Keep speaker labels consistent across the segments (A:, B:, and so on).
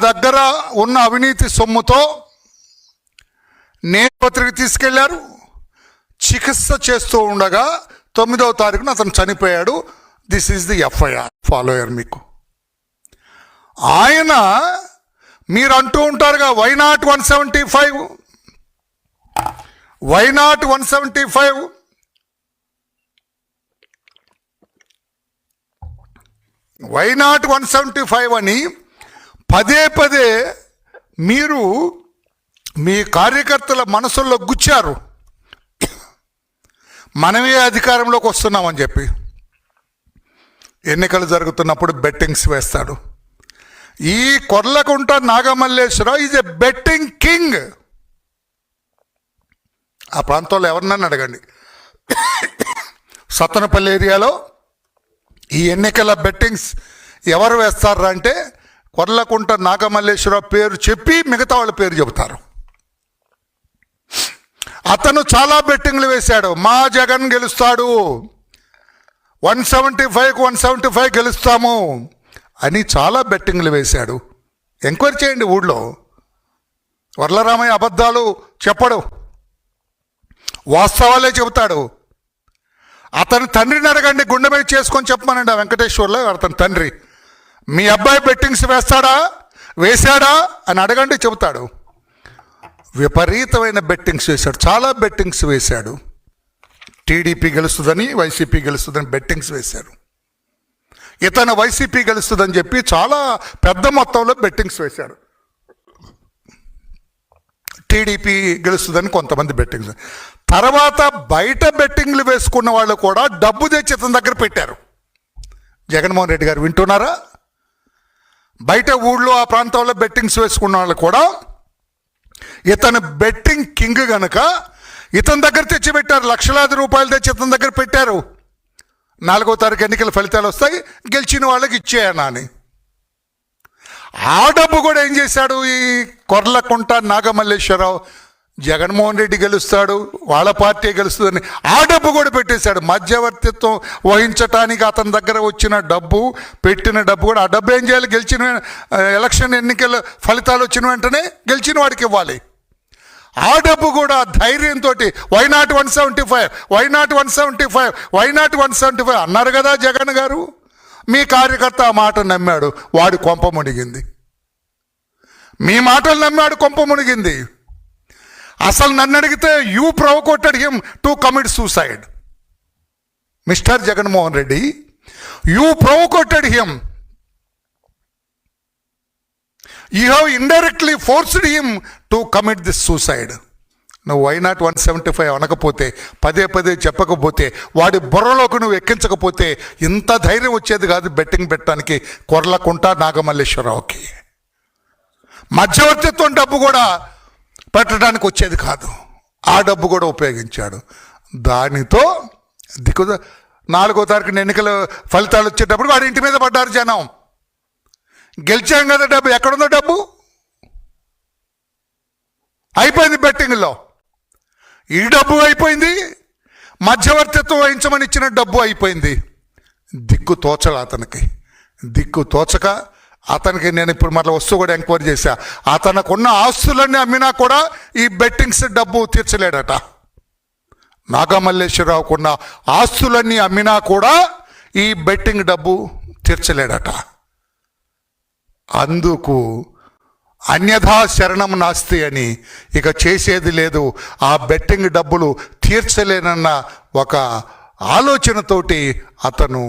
A: దగ్గర ఉన్న అవినీతి సొమ్ముతో నేపత్రిక తీసుకెళ్లారు. చికిత్స చేస్తూ ఉండగా 9వ తారీఖున అతను చనిపోయాడు. This is the FIR. Follower మీకు ఆయన మీరు అంటూ ఉంటారుగా why not 175, why not 175, why not 175 అని పదే పదే మీరు మీ కార్యకర్తల మనసుల్లో గుచ్చారు. మనమే అధికారంలోకి వస్తున్నామని చెప్పి. ఎన్నికలు జరుగుతున్నప్పుడు బెట్టింగ్స్ వేస్తాడు. ఈ Korlakunta Nagamalleswara Rao is a betting king. ఆ ప్రాంతంలో ఎవరినన్నా అడగండి. సత్తనపల్లి ఏరియాలో ఈ ఎన్నికల బెట్టింగ్స్ ఎవరు వేస్తారా అంటే కొర్లకుంట నాగమల్లేశ్వరరావు పేరు చెప్పి మిగతా వాళ్ళ పేరు చెబుతారు. అతను చాలా బెట్టింగ్లు వేశాడు. మా జగన్ గెలుస్తాడు, 175కు 175 గెలుస్తాము అని చాలా బెట్టింగ్లు వేశాడు. ఎంక్వైరీ చేయండి. ఊళ్ళో వర్లరామయ్య అబద్ధాలు చెప్పడు, వాస్తవాలే చెబుతాడు. అతని తండ్రిని అడగండి, గుండె మీద చేసుకొని చెప్పమనండి. ఆ వెంకటేశ్వర్లో అతని తండ్రి మీ అబ్బాయి బెట్టింగ్స్ వేశాడా అని అడగండి, చెబుతాడు. విపరీతమైన బెట్టింగ్స్ వేశాడు, చాలా బెట్టింగ్స్ వేశాడు. టీడీపీ గెలుస్తుందని, వైసీపీ గెలుస్తుందని బెట్టింగ్స్ వేశారు. ఇతను వైసీపీ గెలుస్తుందని చెప్పి చాలా పెద్ద మొత్తంలో బెట్టింగ్స్ వేశాడు. టీడీపీ గెలుస్తుందని కొంతమంది బెట్టింగ్స్. తర్వాత బయట బెట్టింగ్లు వేసుకున్న వాళ్ళు కూడా డబ్బు తెచ్చి ఇతని దగ్గర పెట్టారు. జగన్మోహన్ రెడ్డి గారు వింటున్నారా? బయట ఊళ్ళో ఆ ప్రాంతంలో బెట్టింగ్స్ వేసుకున్న వాళ్ళు కూడా ఇతను బెట్టింగ్ కింగ్ గనక ఇతని దగ్గర తెచ్చి పెట్టారు. లక్షలాది రూపాయలు తెచ్చి ఇతని దగ్గర పెట్టారు. 4వ తారీఖు ఎన్నికల ఫలితాలు వస్తాయి, గెలిచిన వాళ్ళకి ఇచ్చేయనా అని. ఆ డబ్బు కూడా ఏం చేశాడు ఈ కొర్లకుంట నాగమల్లేశ్వరరావు? జగన్మోహన్ రెడ్డి గెలుస్తాడు, వాళ్ళ పార్టీ గెలుస్తుందని ఆ డబ్బు కూడా పెట్టేశాడు. మధ్యవర్తిత్వం వహించటానికి అతని దగ్గర వచ్చిన డబ్బు, పెట్టిన డబ్బు కూడా, ఆ డబ్బు ఏం చేయాలి? గెలిచిన ఎలక్షన్ ఎన్నికల ఫలితాలు వచ్చిన వెంటనే గెలిచిన వాడికి ఇవ్వాలి. ఆ డబ్బు కూడా ధైర్యంతో why not 175, why not 175, why not 175 అన్నారు కదా జగన్ గారు. మీ కార్యకర్త ఆ మాట నమ్మాడు, వాడి కొంప మునిగింది. మీ మాటలు నమ్మాడు, కొంప మునిగింది. అసలు నన్ను అడిగితే you provoked him to commit suicide. Mister Jaganmohan Reddy, you provoked him. You have indirectly forced him to commit this suicide. నువ్వు వై నాట్ 175 అనకపోతే, పదే పదే చెప్పకపోతే, వాడి బుర్రలోకి నువ్వు ఎక్కించకపోతే ఇంత ధైర్యం వచ్చేది కాదు బెట్టింగ్ పెట్టడానికి కొర్లకుంట నాగమల్లేశ్వరరావుకి. మధ్యవర్తిత్వం డబ్బు కూడా పెట్టడానికి వచ్చేది కాదు. ఆ డబ్బు కూడా ఉపయోగించాడు. దానితో 4వ తారీఖున ఎన్నికల ఫలితాలు వచ్చేటప్పుడు వాడి ఇంటి మీద పడ్డారు జనం. గెలిచాం కదా, డబ్బు ఎక్కడుందో? డబ్బు అయిపోయింది బెట్టింగ్లో. ఈ డబ్బు అయిపోయింది, మధ్యవర్తిత్వం వహించమని ఇచ్చిన డబ్బు అయిపోయింది. దిక్కు తోచగా దిక్కు తోచక అతనికి నేను ఇప్పుడు మళ్ళీ వస్తూ కూడా ఎంక్వైరీ చేశా. అతనుకున్న ఆస్తులన్నీ అమ్మినా కూడా ఈ బెట్టింగ్స్ డబ్బు తీర్చలేడట. నాగమల్లేశ్వరరావుకున్న ఆస్తులన్నీ అమ్మినా కూడా ఈ బెట్టింగ్ డబ్బు తీర్చలేడట. అందుకు అన్యథా శరణం నాస్తి అని ఇక చేసేది లేదు, ఆ బెట్టింగ్ డబ్బులు తీర్చలేనన్న ఒక ఆలోచనతోటి అతను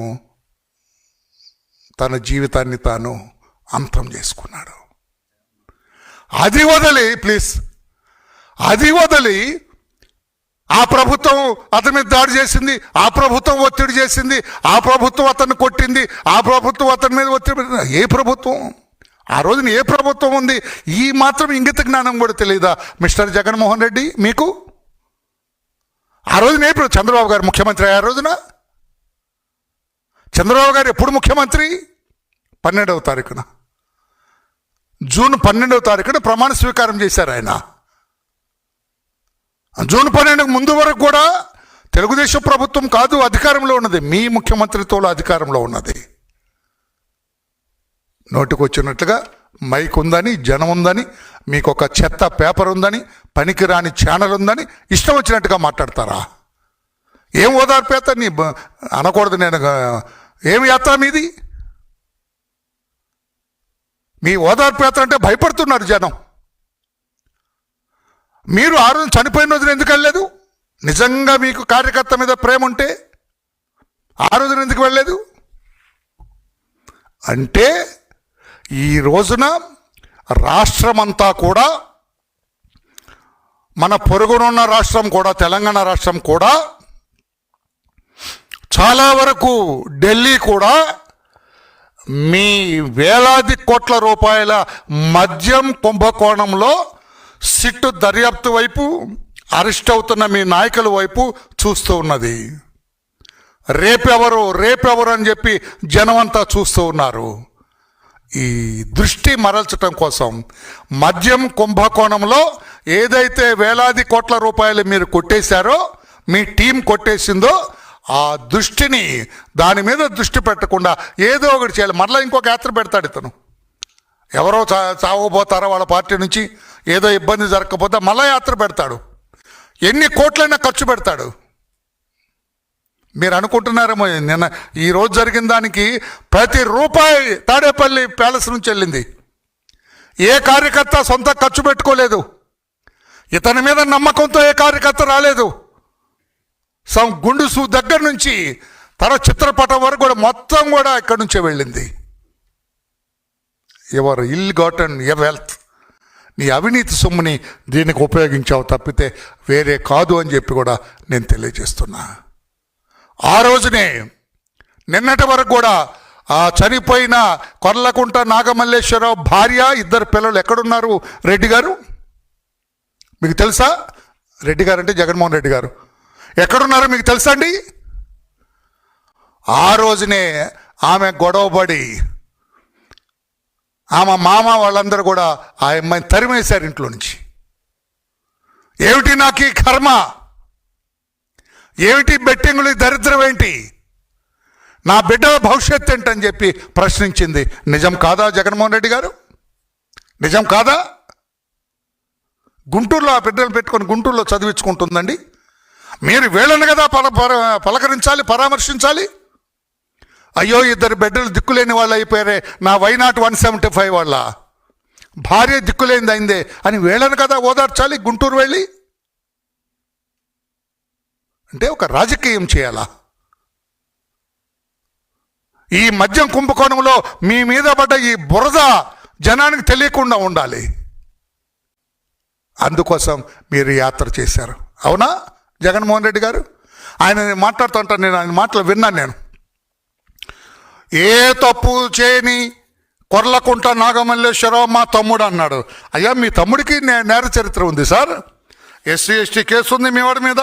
A: తన జీవితాన్ని తాను అంతం చేసుకున్నాడు. అది వదిలి ఆ ప్రభుత్వం అతని మీద దాడి చేసింది, ఆ ప్రభుత్వం ఒత్తిడి చేసింది, ఆ ప్రభుత్వం అతన్ని కొట్టింది, ఆ ప్రభుత్వం అతని మీద ఒత్తిడి. ఏ ప్రభుత్వం? ఆ రోజున ఏ ప్రభుత్వం ఉంది? ఈ మాత్రం ఇంగిత జ్ఞానం కూడా తెలియదా మిస్టర్ జగన్మోహన్ రెడ్డి మీకు? ఆ రోజున చంద్రబాబు గారు ముఖ్యమంత్రి అయ్యారు. ఆ రోజున చంద్రబాబు గారు ఎప్పుడు ముఖ్యమంత్రి? 12వ తారీఖున, జూన్ 12వ తారీఖున ప్రమాణ స్వీకారం చేశారు ఆయన. జూన్ 12కు ముందు వరకు కూడా తెలుగుదేశం ప్రభుత్వం కాదు అధికారంలో ఉన్నది, మీ ముఖ్యమంత్రిత్వంలో అధికారంలో ఉన్నది. నోటికి వచ్చినట్లుగా మైక్ ఉందని, జనం ఉందని, మీకు ఒక చెత్త పేపర్ ఉందని, పనికిరాని ఛానల్ ఉందని ఇష్టం వచ్చినట్టుగా మాట్లాడతారా? ఏం ఓదార్పేత నీ అనకూడదు. నేను ఏమి యాత్ర మీది? మీ ఓదార్పేత అంటే భయపడుతున్నారు జనం. మీరు ఆ రోజు చనిపోయిన రోజున ఎందుకు వెళ్ళలేదు? నిజంగా మీకు కార్యకర్త మీద ప్రేమ ఉంటే ఆ రోజున ఎందుకు వెళ్ళలేదు? అంటే ఈ రోజున రాష్ట్రమంతా కూడా, మన పొరుగునున్న రాష్ట్రం కూడా, తెలంగాణ రాష్ట్రం కూడా, చాలా వరకు ఢిల్లీ కూడా మీ వేలాది కోట్ల రూపాయల మద్యం కుంభకోణంలో సిట్టు దర్యాప్తు వైపు, అరెస్ట్ అవుతున్న మీ నాయకుల వైపు చూస్తూ ఉన్నది. రేపెవరు అని చెప్పి జనమంతా చూస్తూ ఉన్నారు. ఈ దృష్టి మరల్చడం కోసం మద్యం కుంభకోణంలో ఏదైతే వేలాది కోట్ల రూపాయలు మీరు కొట్టేశారో, మీ టీం కొట్టేసిందో, ఆ దృష్టిని దాని మీద దృష్టి పెట్టకుండా ఏదో ఒకటి చేయాలి. మరలా ఇంకొక యాత్ర పెడతాడు ఇతను. ఎవరో చావబోతారో వాళ్ళ పార్టీ నుంచి, ఏదో ఇబ్బంది జరగకపోతే మళ్ళా యాత్ర పెడతాడు. ఎన్ని కోట్లైనా ఖర్చు పెడతాడు. మీరు అనుకుంటున్నారేమో, నిన్న ఈరోజు జరిగిన దానికి ప్రతి రూపాయి తాడేపల్లి ప్యాలెస్ నుంచి వెళ్ళింది. ఏ కార్యకర్త సొంత ఖర్చు పెట్టుకోలేదు. ఇతని మీద నమ్మకంతో ఏ కార్యకర్త రాలేదు. గుండుసు దగ్గర నుంచి చిత్రపటం వరకు కూడా మొత్తం కూడా ఇక్కడి నుంచే వెళ్ళింది. Your ill gotten your wealth, నీ అవినీతి సొమ్ముని దీనికి ఉపయోగించావు తప్పితే వేరే కాదు అని చెప్పి కూడా నేను తెలియజేస్తున్నా. ఆ రోజునే నిన్నటి వరకు కూడా ఆ చనిపోయిన కొర్లకుంట నాగమల్లేశ్వరరావు భార్య, 2 పిల్లలు ఎక్కడున్నారు? రెడ్డి గారు, మీకు తెలుసా? రెడ్డి గారు అంటే జగన్మోహన్ రెడ్డి గారు ఎక్కడున్నారో మీకు తెలుసా అండి? ఆ రోజునే ఆమె గొడవపడి, ఆమె మామ వాళ్ళందరూ కూడా ఆ అమ్మాయిని తరిమేశారు ఇంట్లో నుంచి. ఏమిటి నాకు ఈ కర్మ? ఏమిటి బెట్టింగులు? దరిద్రం ఏంటి? నా బిడ్డల భవిష్యత్తు ఏంటని చెప్పి ప్రశ్నించింది. నిజం కాదా జగన్మోహన్ రెడ్డి గారు? నిజం కాదా? గుంటూరులో ఆ బిడ్డలు పెట్టుకొని గుంటూరులో చదివించుకుంటుందండి. మీరు వీళ్ళని కదా పలకరించాలి, పరామర్శించాలి. అయ్యో 2 బిడ్డలు దిక్కులేని వాళ్ళు అయిపోయారే, నా వైనాట్ 175 వాళ్ళ భార్య దిక్కులేనిది అయిందే అని వీళ్ళని కదా ఓదార్చాలి గుంటూరు వెళ్ళి. అంటే ఒక రాజకీయం చేయాలా? ఈ మద్యం కుంభకోణంలో మీ మీద పడ్డ ఈ బురద జనానికి తెలియకుండా ఉండాలి. అందుకోసం మీరు యాత్ర చేశారు. అవునా జగన్మోహన్ రెడ్డి గారు? ఆయన మాట్లాడుతుంటాను, నేను ఆయన మాటలు విన్నాను. నేను ఏ తప్పు చేయని కొర్లకుంట నాగమల్లేశ్వరరావు మా తమ్ముడు అన్నాడు. అయ్యా, మీ తమ్ముడికి నేర చరిత్ర ఉంది సార్. ఎస్సీ ఎస్టీ కేసు ఉంది మీ వాడి మీద.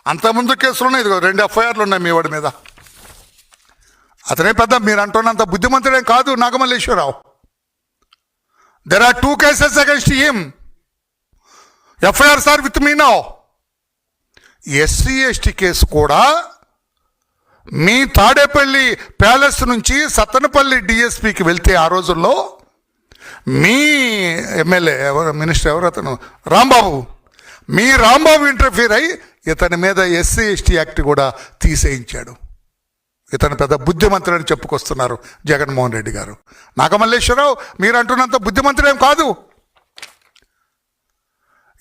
A: అంతకుముందు కేసులు ఉన్నాయి, 2 ఎఫ్ఐఆర్లు ఉన్నాయి మీ వాడి మీద. అతనే పెద్ద మీరు అంటున్నంత బుద్ధిమంతుడేం కాదు Nagamalleswara Rao. There are 2 cases against him. FIRs are with me now. SC ST case కూడా మీ తాడేపల్లి ప్యాలెస్ నుంచి సత్తెనపల్లి డిఎస్పీకి వెళ్తే ఆ రోజుల్లో మీ ఎమ్మెల్యే మినిస్టర్ ఎవరు అతను రాంబాబు, మీ రాంబాబు ఇంటర్ఫీర్ అయ్యి ఇతని మీద ఎస్సీ ఎస్టీ యాక్ట్ కూడా తీసేయించాడు. ఇతను పెద్ద బుద్ధిమంతుడని చెప్పుకొస్తున్నారు జగన్మోహన్ రెడ్డి గారు. నాగమల్లేశ్వరరావు మీరు అంటున్నంత బుద్ధిమంతుడేం కాదు.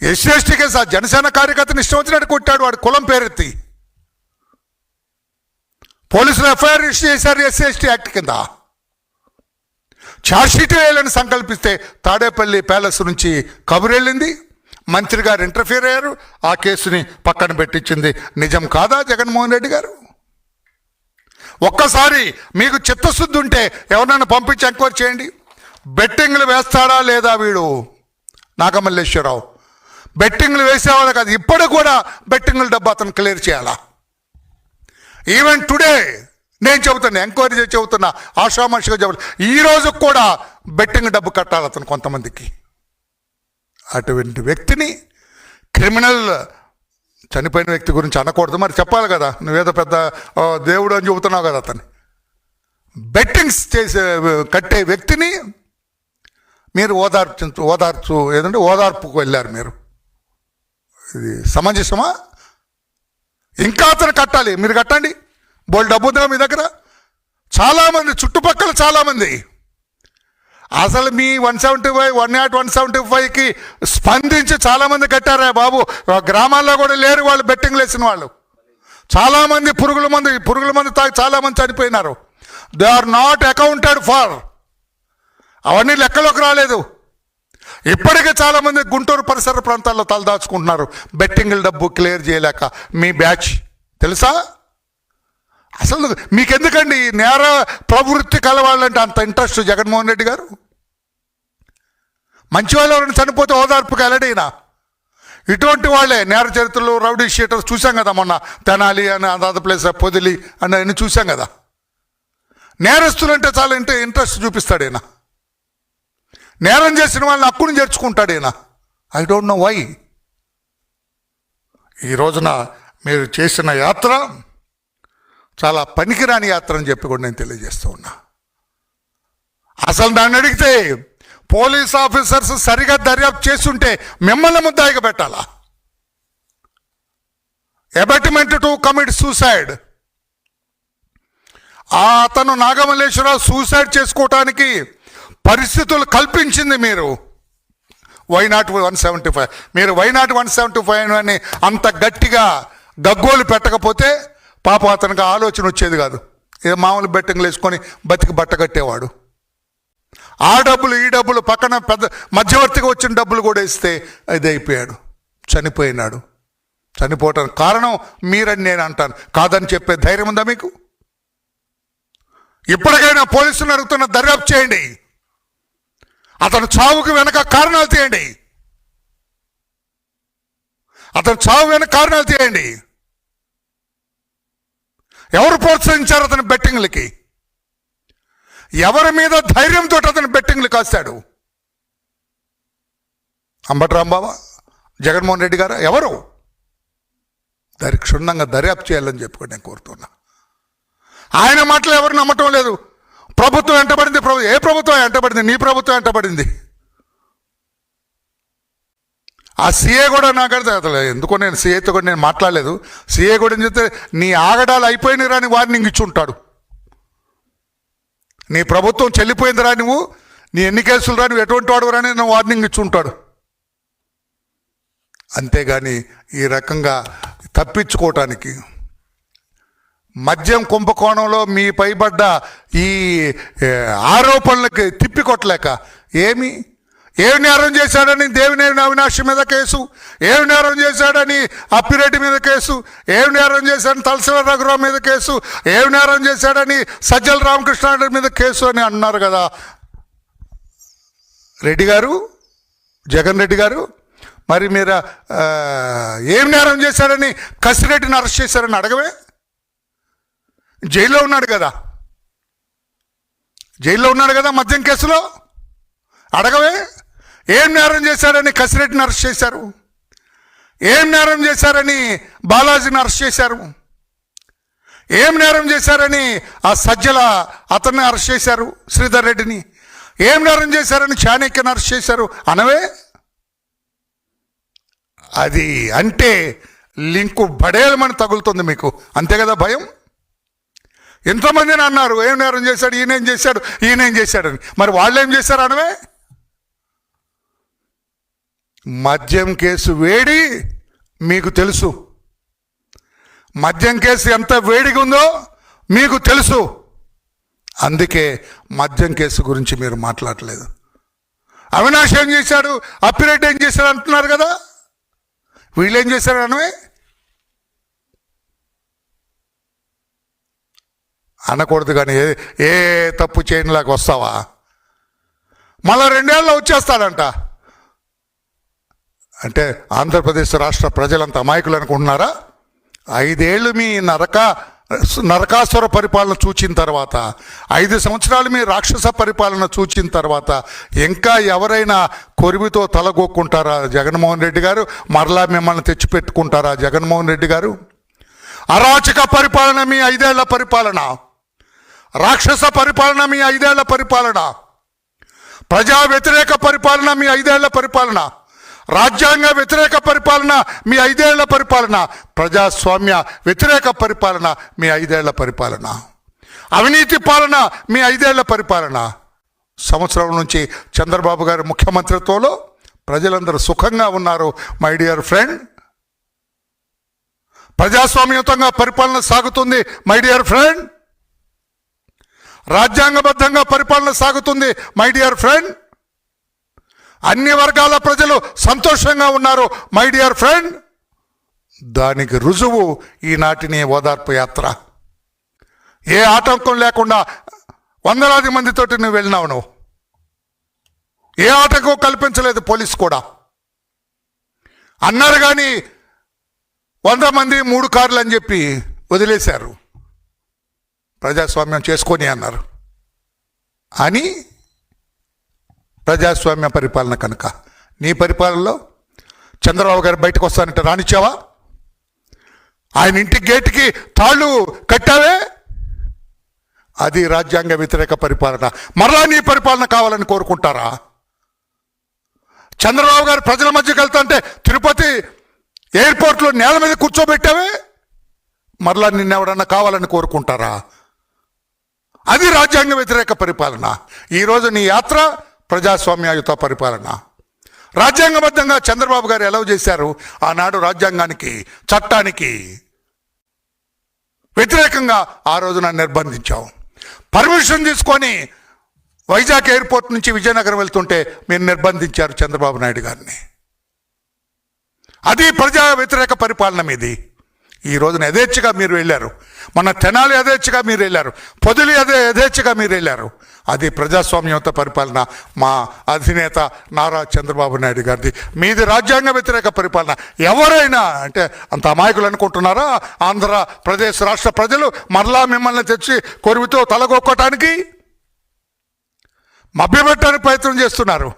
A: ఎస్సీ ఎస్టీ కేసు ఆ జనసేన కార్యకర్తను ఇష్టం వచ్చినట్టు కొట్టాడు, వాడి కులం పేరెత్తి. పోలీసులు ఎఫ్ఐఆర్ రిజిస్టర్ చేశారు ఎస్సీ ఎస్టీ యాక్ట్ కింద. ఛార్జ్షీట్ వేయాలని సంకల్పిస్తే తాడేపల్లి ప్యాలెస్ నుంచి కబురు వెళ్ళింది, మంత్రి గారు ఇంటర్ఫియర్ అయ్యారు, ఆ కేసుని పక్కన పెట్టించింది. నిజం కాదా జగన్మోహన్ రెడ్డి గారు? ఒక్కసారి మీకు చిత్తశుద్ధి ఉంటే ఎవరైనా పంపించి ఎంక్వైరీ చేయండి. బెట్టింగ్లు వేస్తాడా లేదా వీడు నాగమల్లేశ్వరరావు? బెట్టింగ్లు వేసేవాళ్ళు కాదు, ఇప్పుడు కూడా బెట్టింగ్ల డబ్బు అతను క్లియర్ చేయాలా? ఈవెన్ టుడే నేను చెబుతున్నా, ఎంక్వైరీ చేసి చెబుతున్నా, ఆషామాషిగా చెబుతున్నా, ఈరోజు కూడా బెట్టింగ్ డబ్బు కట్టాలి అతను కొంతమందికి. అటువంటి వ్యక్తిని క్రిమినల్, చనిపోయిన వ్యక్తి గురించి అనకూడదు, మరి చెప్పాలి కదా, నువ్వేదో పెద్ద దేవుడు అని చెబుతున్నావు కదా. అతన్ని బెట్టింగ్స్ చేసే కట్టే వ్యక్తిని మీరు ఓదార్పుకు వెళ్ళారు మీరు. ఇది సమంజసమా? ఇంకా అతను కట్టాలి, మీరు కట్టండి. బోల్ డబ్బు ఉందా మీ దగ్గర? చాలామంది చుట్టుపక్కల చాలామంది అసలు మీ 175 175కి స్పందించి చాలామంది కట్టారా బాబు. గ్రామాల్లో కూడా లేరు వాళ్ళు, బెట్టింగ్లు వేసిన వాళ్ళు. చాలామంది పురుగుల మందు తాగి చాలామంది చనిపోయినారు. They are not accounted for. అవన్నీ లెక్కలోకి రాలేదు. ఇప్పటికే చాలామంది గుంటూరు పరిసర ప్రాంతాల్లో తలదాచుకుంటున్నారు బెట్టింగ్ల డబ్బు క్లియర్ చేయలేక. మీ బ్యాచ్ తెలుసా? అసలు మీకెందుకండి నేర ప్రవృత్తి కలవాళ్ళంటే అంత ఇంట్రెస్ట్ జగన్మోహన్ రెడ్డి గారు? మంచి వాళ్ళు ఎవరైనా చనిపోతే ఓదార్పుకి వెళ్ళడైనా. ఇటువంటి వాళ్ళే నేర చరిత్రలు, రౌడీ షీటర్స్ చూసాం కదా మొన్న. తెనాలి అని అదాద ప్లేస్, పొదిలి అని అన్ని చూసాం కదా. నేరస్తులంటే చాలా ఇంట్రెస్ట్ చూపిస్తాడేనా? నేరం చేసిన వాళ్ళని హక్కుని చేర్చుకుంటాడేనా? I don't know why. ఈ రోజున మీరు చేసిన యాత్ర చాలా పనికిరాని యాత్ర అని చెప్పి కూడా నేను తెలియజేస్తూ ఉన్నా. అసలు దాన్ని అడిగితే పోలీస్ ఆఫీసర్స్ సరిగా దర్యాప్తు చేస్తుంటే మిమ్మల్ని ముద్దాయిగా పెట్టాలా? Abetment to commit suicide. అతను నాగమల్లేశ్వరరావు సూసైడ్ చేసుకోవటానికి పరిస్థితులు కల్పించింది మీరు. వైనాట్ 175. మీరు వైనాట్ 175 అని అంత గట్టిగా గగ్గోలు పెట్టకపోతే పాపం అతనికి ఆలోచన వచ్చేది కాదు. ఏ మామూలు బెట్టింగ్లు వేసుకొని బతికి బట్ట కట్టేవాడు. ఆ డబ్బులు ఈ డబ్బులు పక్కన పెద్ద మధ్యవర్తిగా వచ్చిన డబ్బులు కూడా ఇస్తే ఇది అయిపోయాడు, చనిపోయినాడు. చనిపోవటానికి కారణం మీరని నేను అంటాను. కాదని చెప్పే ధైర్యం ఉందా మీకు? ఇప్పటికైనా పోలీసులను అడుగుతున్న దర్యాప్తు చేయండి. అతను చావుకి వెనక కారణాలు తీయండి. అతను చావు వెనక కారణాలు తీయండి. ఎవరు ప్రోత్సహించారు అతని బెట్టింగ్లకి? ఎవరి మీద ధైర్యంతో అతను బెట్టింగ్లు కాస్తాడు? అంబటి రాంబాబా, జగన్మోహన్ రెడ్డి గారు? ఎవరు? దానికి క్షుణ్ణంగా దర్యాప్తు చేయాలని చెప్పుకొని నేను కోరుతున్నా. ఆయన మాటలు ఎవరు నమ్మటం లేదు. ప్రభుత్వం వెంటబడింది. ఏ ప్రభుత్వం వెంటబడింది? నీ ప్రభుత్వం వెంటబడింది. ఆ సీఏ కూడా నాకు అర్థం ఎందుకో నేను సీఏతో కూడా నేను మాట్లాడలేదు. సీఏ కూడా ఏం చెప్తే నీ ఆగడాలు అయిపోయినాయి రాని వార్నింగ్ ఇచ్చి ఉంటాడు. నీ ప్రభుత్వం చెల్లిపోయింది రా, నువ్వు నీ ఎన్ని కేసులు రా, నువ్వు ఎటువంటి వాడు రాని నువ్వు వార్నింగ్ ఇచ్చి ఉంటాడు. అంతేగాని ఈ రకంగా తప్పించుకోవటానికి మద్యం కుంభకోణంలో మీ పైబడ్డ ఈ ఆరోపణలకి తిప్పికొట్టలేక ఏమి నేరం చేశాడని దేవినేని అవినాష్ మీద కేసు, ఏమి నేరం చేశాడని అప్పిరెడ్డి మీద కేసు, ఏమి నేరం చేశాడని తలసిల రఘురావు మీద కేసు, ఏమి నేరం చేశాడని సజ్జల రామకృష్ణారెడ్డి మీద కేసు అని అన్నారు కదా రెడ్డి గారు, జగన్ రెడ్డి గారు. మరి మీరు ఏం నేరం చేశాడని కసిరెడ్డిని అరెస్ట్ చేశారని అడగవే? జైల్లో ఉన్నాడు కదా మద్యం కేసులో. అడగవే? ఏం నేరం చేశారని కసిరెడ్డిని అరెస్ట్ చేశారు? ఏం నేరం చేశారని బాలాజీని అరెస్ట్ చేశారు? ఏం నేరం చేశారని ఆ సజ్జల అతన్ని అరెస్ట్ చేశారు, శ్రీధర్ రెడ్డిని? ఏం నేరం చేశారని చాణక్యని అరెస్ట్ చేశారు అనవే? అది అంటే లింకు బడేలమని తగులుతుంది మీకు, అంతే కదా భయం? ఎంతోమందిని అన్నారు ఏం నేరం చేశాడు, ఈయనేం చేశాడని. మరి వాళ్ళు ఏం చేశారు అనవే? మద్యం కేసు వేడి మీకు తెలుసు. మద్యం కేసు ఎంత వేడిగా ఉందో మీకు తెలుసు. అందుకే మద్యం కేసు గురించి మీరు మాట్లాడలేదు. అవినాష్ ఏం చేశాడు, అప్పిరెడ్డి ఏం చేశాడు అంటున్నారు కదా. వీళ్ళు ఏం చేశారు అనవే? అనకూడదు. కానీ ఏ తప్పు చేయనిలాగా వస్తావా? మళ్ళా 2 ఏళ్ళలో వచ్చేస్తాడంట. అంటే ఆంధ్రప్రదేశ్ రాష్ట్ర ప్రజలంతా అమాయకులు అనుకుంటున్నారా? 5 ఏళ్ళు మీ నరకాసుర పరిపాలన చూచిన తర్వాత, 5 సంవత్సరాలు మీ రాక్షస పరిపాలన చూచిన తర్వాత ఇంకా ఎవరైనా కొరివితో తలగొక్కుంటారా జగన్మోహన్ రెడ్డి గారు? మరలా మిమ్మల్ని తెచ్చిపెట్టుకుంటారా జగన్మోహన్ రెడ్డి గారు? అరాచక పరిపాలన మీ 5 ఏళ్ల పరిపాలన, రాక్షస పరిపాలన మీ 5 ఏళ్ల పరిపాలన. ప్రజా వ్యతిరేక పరిపాలన మీ 5 ఏళ్ల పరిపాలన, రాజ్యాంగ వ్యతిరేక పరిపాలన మీ 5 ఏళ్ల పరిపాలన, ప్రజాస్వామ్య వ్యతిరేక పరిపాలన మీ 5 ఏళ్ల పరిపాలన, అవినీతి పాలన మీ 5 ఏళ్ల పరిపాలన. సంవత్సరం నుంచి చంద్రబాబు గారి ముఖ్యమంత్రిత్వంలో ప్రజలందరూ సుఖంగా ఉన్నారు మై డియర్ ఫ్రెండ్. ప్రజాస్వామ్యయుతంగా పరిపాలన సాగుతుంది మై డియర్ ఫ్రెండ్. రాజ్యాంగబద్ధంగా పరిపాలన సాగుతుంది మై డియర్ ఫ్రెండ్. అన్ని వర్గాల ప్రజలు సంతోషంగా ఉన్నారు మై డియర్ ఫ్రెండ్. దానికి రుజువు ఈనాటిని ఓదార్పు యాత్ర. ఏ ఆటంకం లేకుండా వందలాది మందితోటి నువ్వు వెళ్ళినావు. నువ్వు ఏ ఆటంకం కల్పించలేదు. పోలీసు కూడా అన్నారు కానీ 100 మంది 3 కార్లు అని చెప్పి వదిలేశారు. ప్రజాస్వామ్యం చేసుకొని అన్నారు. అని ప్రజాస్వామ్య పరిపాలన కనుక నీ పరిపాలనలో చంద్రబాబు గారు బయటకు వస్తానంటే రానిచ్చావా? ఆయన ఇంటి గేటుకి తాళ్ళు కట్టావే, అది రాజ్యాంగ వ్యతిరేక పరిపాలన. మరలా నీ పరిపాలన కావాలని కోరుకుంటారా? చంద్రబాబు గారు ప్రజల మధ్యకి వెళ్తాంటే తిరుపతి ఎయిర్పోర్ట్లో నేల మీద కూర్చోబెట్టావే, మరలా నిన్నెవడన్నా కావాలని కోరుకుంటారా? అది రాజ్యాంగ వ్యతిరేక పరిపాలన. ఈరోజు నీ యాత్ర ప్రజాస్వామ్యయుత పరిపాలన. రాజ్యాంగబద్ధంగా చంద్రబాబు గారు ఎలా చేశారు? ఆనాడు రాజ్యాంగానికి చట్టానికి వ్యతిరేకంగా ఆ రోజున నిర్బంధించావు. పర్మిషన్ తీసుకొని వైజాగ్ ఎయిర్పోర్ట్ నుంచి విజయనగరం వెళ్తుంటే మీరు నిర్బంధించారు చంద్రబాబు నాయుడు గారిని. అది ప్రజా వ్యతిరేక పరిపాలన మీది. ఈ రోజున యథేచ్ఛగా మీరు వెళ్ళారు. మన తెనాలి యథేచ్ఛగా మీరు వెళ్ళారు. పొదిలి యథేచ్ఛగా మీరు వెళ్ళారు. అది ప్రజాస్వామ్యయుత పరిపాలన మా అధినేత నారా చంద్రబాబు నాయుడు గారిది. మీది రాజ్యాంగ వ్యతిరేక పరిపాలన. ఎవరైనా అంటే అంత అమాయకులు అనుకుంటున్నారా? ఆంధ్రప్రదేశ్ రాష్ట్ర ప్రజలు మరలా మిమ్మల్ని తెచ్చి కొరివితో తలగొక్కటానికి మభ్యపెట్టడానికి ప్రయత్నం చేస్తున్నారు.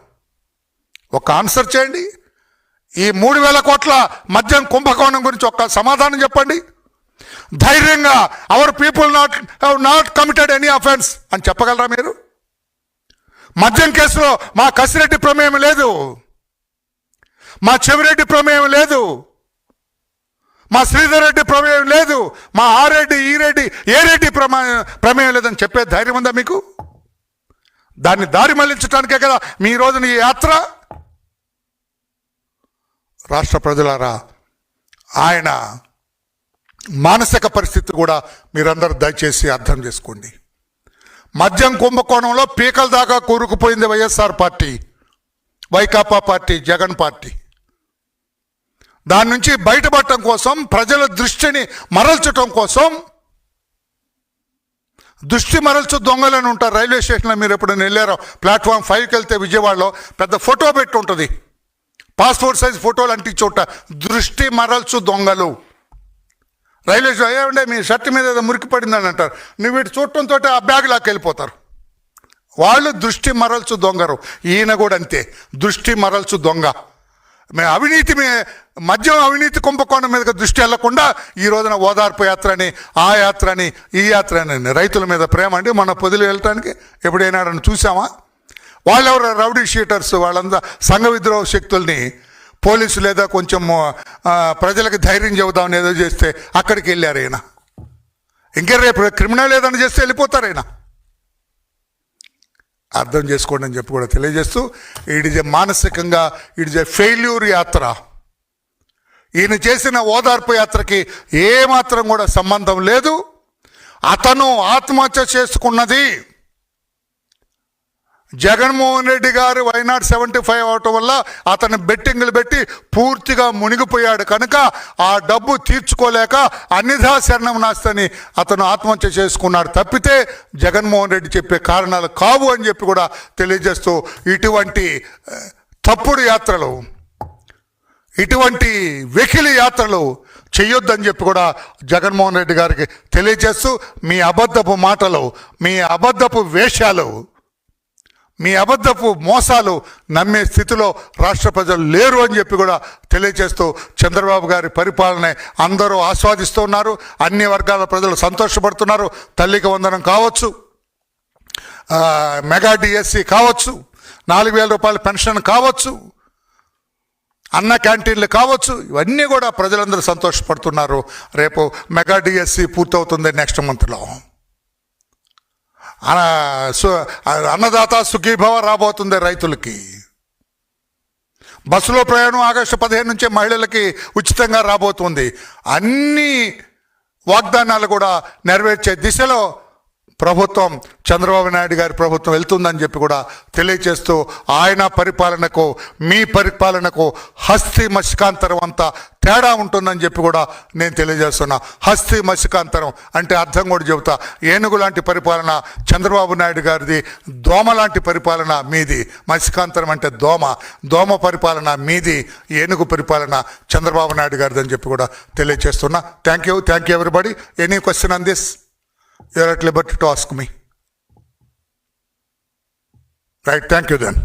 A: ఒక ఆన్సర్ చేయండి. ఈ 3,000 కోట్ల మద్యం కుంభకోణం గురించి ఒక్క సమాధానం చెప్పండి. ధైర్యంగా our people not committed any offence అని చెప్పగలరా మీరు? మద్యం కేసులో మా కసిరెడ్డి ప్రమేయం లేదు, మా చెవిరెడ్డి ప్రమేయం లేదు, మా శ్రీధర్ రెడ్డి ప్రమేయం లేదు, మా ఆ రెడ్డి ఈ రెడ్డి ఏ రెడ్డి ప్రమేయం లేదని చెప్పే ధైర్యం ఉందా మీకు? దాన్ని దారి మళ్లించడానికే కదా మీ రోజున ఈ యాత్ర. రాష్ట్ర ప్రజలారా, ఆయన మానసిక పరిస్థితి కూడా మీరందరూ దయచేసి అర్థం చేసుకోండి. మద్యం కుంభకోణంలో పీకల దాకా కూరుకుపోయింది YSR party, Vaikapa party, Jagan party. దాని నుంచి బయటపడటం కోసం, ప్రజల దృష్టిని మరల్చటం కోసం, దృష్టి మరల్చు దొంగలని ఉంటారు రైల్వే స్టేషన్లో. మీరు ఎప్పుడైనా వెళ్ళారో ప్లాట్ఫామ్ 5కి వెళ్తే విజయవాడలో పెద్ద ఫోటో పెట్టి ఉంటుంది, పాస్పోర్ట్ సైజ్ ఫోటోలు అంటించోట, దృష్టి మరల్చు దొంగలు. రైల్వే స్టేషన్ ఏమంటే మీ షర్ట్ మీద ఏదో మురికి పడిందని అంటారు. నువ్వు వీటి చూడటంతో ఆ బ్యాగ్ లాక్కి వెళ్ళిపోతారు. వాళ్ళు దృష్టి మరల్చు దొంగరు. ఈయన కూడా అంతే, దృష్టి మరల్చు దొంగ. మద్యం అవినీతి కుంభకోణం మీద దృష్టి వెళ్లకుండా ఈ రోజున ఓదార్పు యాత్రని, ఆ యాత్రని, ఈ యాత్రని, రైతుల మీద ప్రేమ అండి. మన పొదిలి వెళ్ళటానికి ఎప్పుడైనా చూసామా? వాళ్ళెవరు రౌడీ షీటర్స్, వాళ్ళంతా సంఘ విద్రోహ శక్తుల్ని పోలీసు లేదా కొంచెం ప్రజలకు ధైర్యం చెబుదామని ఏదో చేస్తే అక్కడికి వెళ్ళారు ఆయన. ఇంకా రేపు క్రిమినల్ ఏదైనా చేస్తే వెళ్ళిపోతారు ఆయన. అర్థం చేసుకోండి అని చెప్పి కూడా తెలియజేస్తూ, ఇట్ ఈజ్ ఏ మానసికంగా ఇట్ ఈజ్ ఏ ఫెయిల్యూర్ యాత్ర. ఈయన చేసిన ఓదార్పు యాత్రకి ఏమాత్రం కూడా సంబంధం లేదు. అతను ఆత్మహత్య చేసుకున్నది జగన్మోహన్ రెడ్డి గారు వైనాట్ 75 అవటం వల్ల అతను బెట్టింగ్లు పెట్టి పూర్తిగా మునిగిపోయాడు కనుక ఆ డబ్బు తీర్చుకోలేక అన్నిధా శరణం నాస్తని అతను ఆత్మహత్య చేసుకున్నాడు తప్పితే జగన్మోహన్ రెడ్డి చెప్పే కారణాలు కావు అని చెప్పి కూడా తెలియజేస్తూ, ఇటువంటి తప్పుడు యాత్రలు, ఇటువంటి వెకిలి యాత్రలు చెయ్యొద్దని చెప్పి కూడా జగన్మోహన్ రెడ్డి గారికి తెలియజేస్తూ, మీ అబద్ధపు మాటలు, మీ అబద్ధపు వేషాలు, మీ అబద్ధపు మోసాలు నమ్మే స్థితిలో రాష్ట్ర ప్రజలు లేరు అని చెప్పి కూడా తెలియజేస్తూ, చంద్రబాబు గారి పరిపాలన అందరూ ఆస్వాదిస్తున్నారు. అన్ని వర్గాల ప్రజలు సంతోషపడుతున్నారు. తల్లికి వందనం కావచ్చు, మెగా డిఎస్సి కావచ్చు, 4,000 రూపాయల పెన్షన్ కావచ్చు, అన్న క్యాంటీన్లు కావచ్చు, ఇవన్నీ కూడా ప్రజలందరూ సంతోషపడుతున్నారు. రేపు మెగా డిఎస్సి పూర్తవుతుంది నెక్స్ట్ మంత్లో. అన్నదాత సుఖీభవ రాబోతుంది రైతులకి. బస్సులో ప్రయాణం ఆగస్టు 15 నుంచే మహిళలకి ఉచితంగా రాబోతుంది. అన్ని వాగ్దానాలు కూడా నెరవేర్చే దిశలో ప్రభుత్వం, చంద్రబాబు నాయుడు గారి ప్రభుత్వం వెళ్తుందని చెప్పి కూడా తెలియచేస్తూ, ఆయన పరిపాలనకు మీ పరిపాలనకు హస్తి మసికాంతరం అంతా తేడా ఉంటుందని చెప్పి కూడా నేను తెలియజేస్తున్నా. హస్తి మసికాంతరం అంటే అర్థం కూడా చెబుతా. ఏనుగు లాంటి పరిపాలన చంద్రబాబు నాయుడు గారిది, దోమ లాంటి పరిపాలన మీది. మసికాంతరం అంటే దోమ పరిపాలన మీది, ఏనుగు పరిపాలన చంద్రబాబు నాయుడు గారిది అని చెప్పి కూడా తెలియజేస్తున్నా. Thank you everybody. Any question on this? You are at liberty to ask me. Right, thank you then.